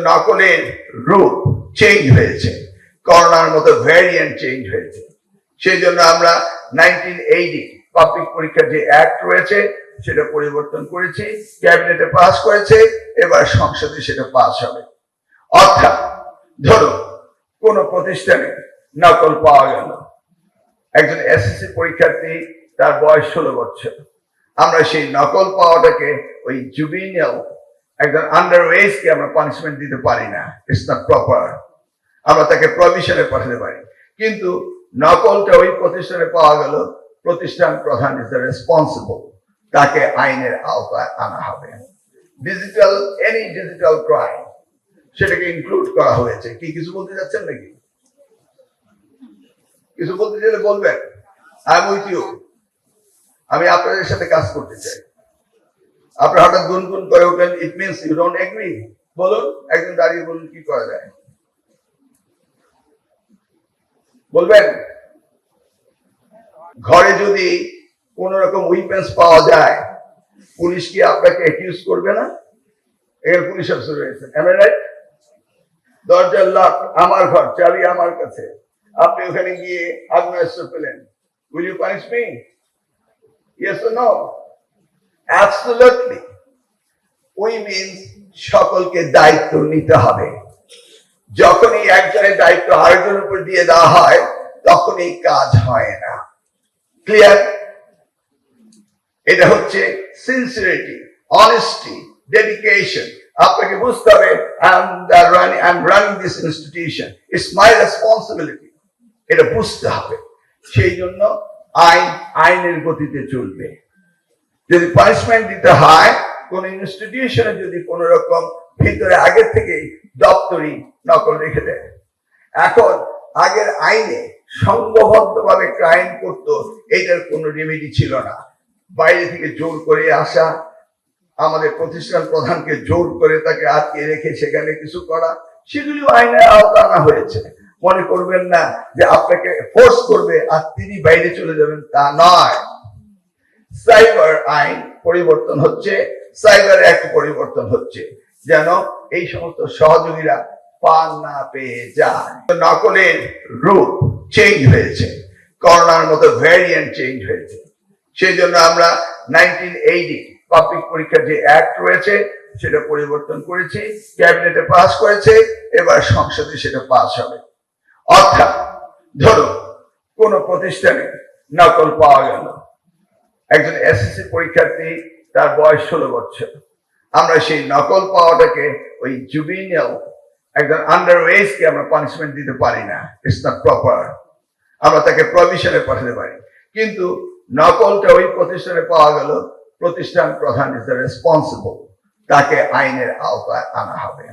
নকলের রূপ চেঞ্জ হয়েছে, করোনার মতো ভ্যারিয়েন্ট চেঞ্জ হয়েছে। সেই জন্য আমরা 1980 পাবলিক পরীক্ষার যে অ্যাক্ট রয়েছে সেটা পরিবর্তন করেছি, ক্যাবিনেটে পাস করেছে, এবার সংসদে সেটা পাস হবে। অর্থাৎ ধরো কোন প্রতিষ্ঠানে নকল পাওয়া গেল, একজন এসএসসি পরীক্ষার্থী, তার বয়স 16 বছর, আমরা সেই নকল পাওয়াটাকে ওই জুবিনিয়াল একজন আন্ডার এজ কে আমরা পানিশমেন্ট দিতে পারি না, ইটস নট প্রপার। আমরা তাকে প্রভিশনে পাঠাতে পারি, কিন্তু নকলটা ওই প্রতিষ্ঠানে পাওয়া গেল, প্রতিষ্ঠান প্রধান ইজ দ্য রেসপন্সিবল, তাকে আইনের আওতায় আনা হবে। ডিজিটাল এনি ডিজিটাল ক্রাইম সেটাকে ইনক্লুড করা হয়েছে। কি কিছু বলতে যাচ্ছেন নাকি? কিছু বলতে চাইলে বলবেন, আই এম উইথ ইউ। আমি আপনাদের সাথে কাজ করতে চাই। আপনারা হঠাৎ গুনগুন করে ওঠেন, it means you don't agree. বলুন, একজন দাঁড়িয়ে বলুন কি করা যায়, বলবেন। ঘরে যদি কোন রকম উইপেন্স পাওয়া যায়, পুলিশ কি আপনাকে অ্যাকিউজ করবে না? এখানে পুলিশ অফিসার রয়েছে, এম আই রাইট? দরজার লক আমার ঘর, চাবি আমার কাছে, আপনি ওখানে গিয়ে আগ্নেয়াস্ত্র পেলেন, will you punish me? Yes or no? Absolutely. We means সকলকে দায়িত্ব নিতে হবে। যখনই একজনের দায়িত্ব আরেকজনের উপর দিয়ে দেওয়া হয় তখন এই কাজ হয় না। ক্লিয়ার? এটা হচ্ছে সিনসিয়ারিটি, অনেস্টি, ডেডিকেশন। আপনাকে বুঝতে হবে I am running this institution, it's my responsibility. এটা বুঝতে হবে। সেই জন্য আইনের গতিতে চলবে। যদি পানিশমেন্ট দিতে হয় কোন ইনস্টিটিউশনে, যদি কোন রকম ভিতরে আগে থেকে দপ্তরি নকল রেখে দেয়, এখন আগের আইনে সংঘবদ্ধভাবে ক্রাইম করতো, এটার কোনো রেমেডি ছিল না। বাইরে থেকে জোর করে আসা, আমাদের প্রতিষ্ঠান প্রধানকে জোর করে তাকে আটকে রেখে সেখানে কিছু করা, সেগুলো আইনের আওতা আনা হয়েছে। মনে করবেন না যে আপনাকে ফোর্স করবে আর তিনি বাইরে চলে যাবেন, তা নয়। সাইবার আইন পরিবর্তন হচ্ছে, সাইবার অ্যাক্ট পরিবর্তন হচ্ছে, যেন এই সমস্ত সহযোগীরা পান না পেয়ে যায়। নকলের রূপ চেঞ্জ হয়েছে, করোনার মতো ভ্যারিয়েন্ট চেঞ্জ হয়েছে। সেই জন্য আমরা 1980 পাবলিক পরীক্ষার যে অ্যাক্ট রয়েছে সেটা পরিবর্তন করেছি, ক্যাবিনেটে পাস করেছে, এবার সংসদে সেটা পাস হবে। অর্থাৎ ধরো কোন প্রতিষ্ঠানে নকল পাওয়া গেল, একজন এসএসসি পরীক্ষার্থী, তার বয়স 16 বছর, আমরা সেই নকল পাওয়াটাকে ওই জুবিনিয়াল একজন আন্ডার এজ কে আমরা পানিশমেন্ট দিতে পারি না, ইটস নট প্রপার। আমরা তাকে প্রভিশনে পাঠাতে পারি, কিন্তু নকলটা ওই প্রতিষ্ঠানে পাওয়া গেল, প্রতিষ্ঠান প্রধান ইজ দ্য রেসপন্সিবল, তাকে আইনের আওতায় আনা হবে।